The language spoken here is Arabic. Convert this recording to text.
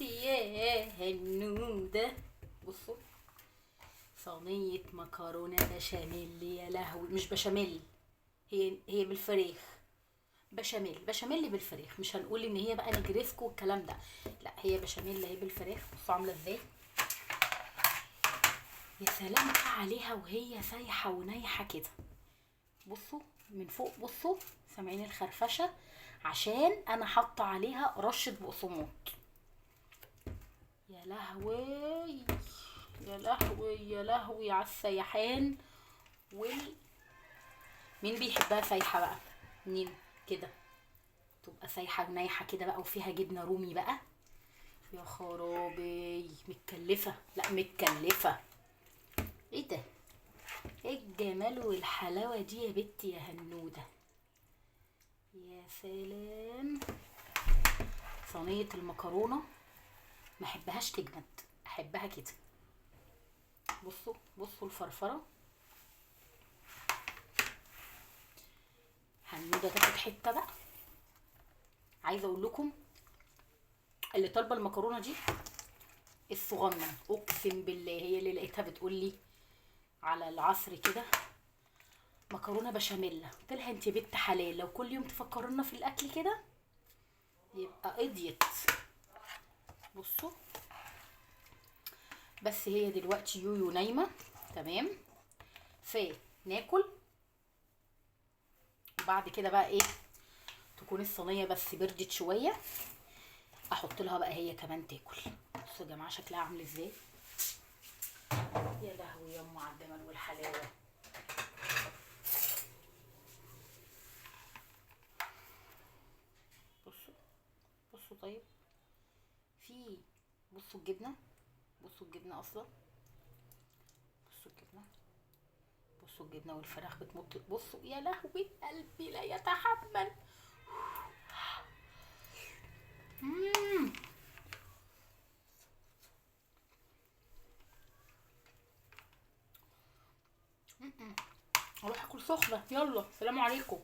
يا هنودة. بصوا، صينية مكرونة بشاميل. يا لهوي، مش بشاميل، هي بالفراخ. بشاميل بالفراخ. مش هنقول ان هي بقى نجريسكو والكلام ده، لا هي بشاميل اهي بالفراخ. بصوا عامله ازاي. يا سلام بقى عليها وهي سايحه ونايحه كده. بصوا من فوق، بصوا سامعين الخرفشه؟ عشان انا حاطه عليها رشه بقسماط. يا لهوي يا لهوي يا لهوي على السيحان. مين بيحبها سايحه بقى؟ مين كده تبقى سايحه ونايحه كده بقى وفيها جبنه رومي بقى؟ يا خرابي، متكلفه، لا متكلفه. ايه ده؟ ايه الجمال والحلاوه دي يا بنتي يا هنوده؟ يا سلام. صينيه المكرونه ما احبهاش تجمد، احبها كده. بصوا الفرفره. هنوده تاخد حته بقى. عايزه اقول لكم، اللي طالبه المكرونه دي الصغنن، اقسم بالله هي اللي لقيتها بتقول لي على العصر كده مكرونه بشاميل. قلت لها انت بنت حلال، لو كل يوم تفكرنا في الاكل كده يبقى قضيت. بصوا، بس هي دلوقتي يويو نايمه تمام، فناكل. وبعد كده بقى ايه، تكون الصينيه بس بردت شويه، احط لها بقى هي كمان تاكل. بصوا يا جماعه شكلها عامل ازاي. يا لهوي يا ام على الجمال والحلاوه. بصوا بصوا طيب، في بصوا الجبنه، بصوا الجبنه اصلا، بصوا الجبنه، بصوا الجبنه والفراخ بتمط. بصوا يا لهوي قلبي لا يتحمل. مم. اروح اكل سخنه. يلا سلام عليكم.